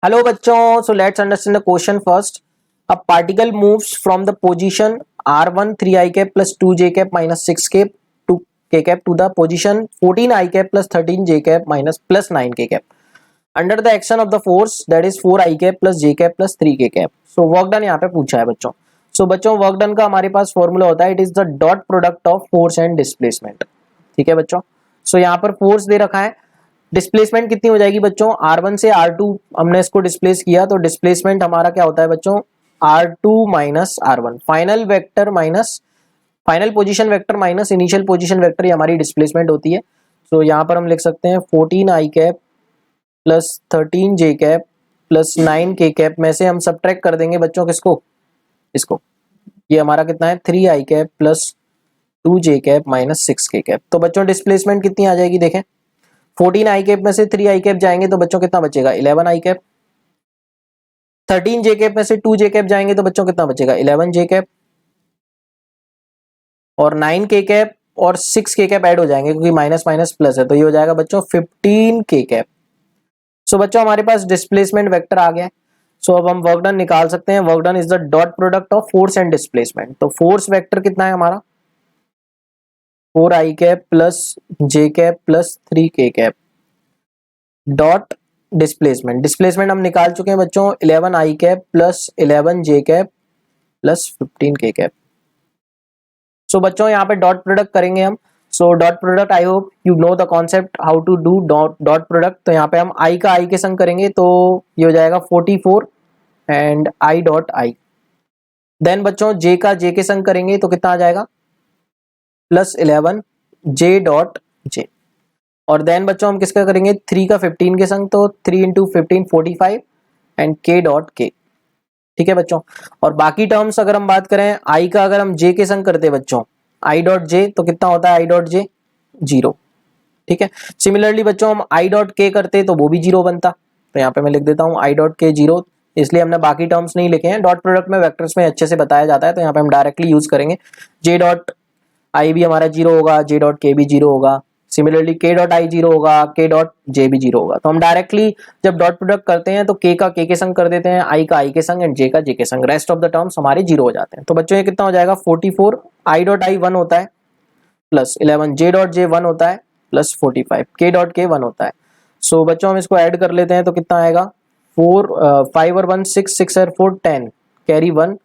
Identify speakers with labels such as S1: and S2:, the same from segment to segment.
S1: Hello बच्चों, so let's understand the question first. A particle moves from the position r1 3i cap plus 2j cap minus 6 cap to k cap to the position 14i cap plus 13j cap minus plus 9k cap under the action of the force that is 4i cap plus j cap plus 3k cap. So work done यहाँ पे पूछा है बच्चों. सो बच्चों work done का हमारे पास formula होता है, it is the dot product of force and displacement. ठीक है बच्चों. सो यहाँ पर फोर्स दे रखा है, डिस्प्लेसमेंट कितनी हो जाएगी बच्चों, r1 से r2 हमने इसको डिस्प्लेस किया तो डिस्प्लेसमेंट हमारा क्या होता है बच्चों, r2 minus r1. Final vector minus final position vector minus initial position vector, ये हमारी डिस्प्लेसमेंट होती है. सो यहाँ पर हम लिख सकते हैं 14i cap plus 13j cap plus 9k cap में से हम सब्ट्रैक्ट कर देंगे बच्चों किसको, इसको. ये हमारा कितना है 3i cap plus 2j cap minus 6k cap. तो बच्चों डिस्प्लेसमेंट कितनी आ जाएगी देखें, 14i कैप में से 3i कैप जाएंगे तो बच्चों कितना बचेगा 11i कैप. 13j कैप में से 2j कैप जाएंगे तो बच्चों कितना बचेगा 11j कैप. और 9k कैप और 6k कैप ऐड हो जाएंगे क्योंकि माइनस माइनस प्लस है, तो ये हो जाएगा बच्चों 15k कैप. सो बच्चों हमारे पास डिस्प्लेसमेंट वेक्टर आ गया. सो अब हम वर्क डन निकाल सकते हैं. Work done is the dot product of force and displacement. तो फोर्स वेक्टर कितना है हमारा 4i cap plus j cap plus 3k cap dot displacement. Displacement हम निकाल चुके हैं बच्चों 11i cap plus 11j cap plus 15k cap. So बच्चों यहाँ पे डॉट प्रोडक्ट करेंगे हम. So dot product, I hope you know the concept how to do dot product. तो यहाँ पे हम i का i के संग करेंगे तो ये हो जाएगा 44 and i dot i. Then बच्चों j का j के संग करेंगे तो कितना आ जाएगा प्लस 11 j डॉट j. और देन बच्चों हम किसका करेंगे 3 का 15 के संग, तो 3 into 15 45 and k dot k. ठीक है बच्चों. और बाकी टर्म्स अगर हम बात करें i का, अगर हम j के संग करते हैं बच्चों i डॉट j तो कितना होता है i डॉट j 0. ठीक है. सिमिलरली बच्चों हम i डॉट k करते तो वो भी 0 बनता. तो यहाँ पे मैं लिख देता हूँ i डॉट k 0, इसलिए हमने बाकी टर्म्स नहीं लिखे हैं. डॉट प्रोडक्ट में वेक्टर्स में अच्छे से बताया जाता है, तो यहाँ पे हम डायरेक्टली यूज करेंगे. j डॉट i भी हमारा 0 होगा, j डॉट k भी 0 होगा. सिमिलरली k डॉट i 0 होगा, k डॉट j भी 0 होगा. तो हम डायरेक्टली जब डॉट प्रोडक्ट करते हैं तो k का k के संग कर देते हैं, i का i के संग एंड j का j के संग. रेस्ट ऑफ द टर्म्स हमारे 0 हो जाते हैं. तो बच्चों ये कितना हो जाएगा 44 i डॉट i 1 होता है प्लस 11 j डॉट j 1 होता है प्लस 45 k डॉट k 1 होता है. सो बच्चों हम इसको ऐड कर लेते हैं तो कितना आएगा 5 और 1 6 6 और 4 10 carry 1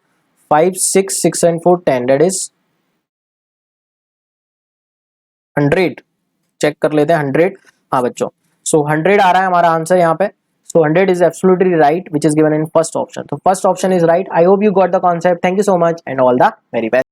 S1: 5 6 6 and 4 10 that is 100. Check कर लेते हैं 100. हाँ बच्चों, सो 100 आ रहा है हमारा आंसर यहाँ पे. So 100 is absolutely right which is given in first option. तो first option is right. I hope you got the concept. Thank you so much and all the very best.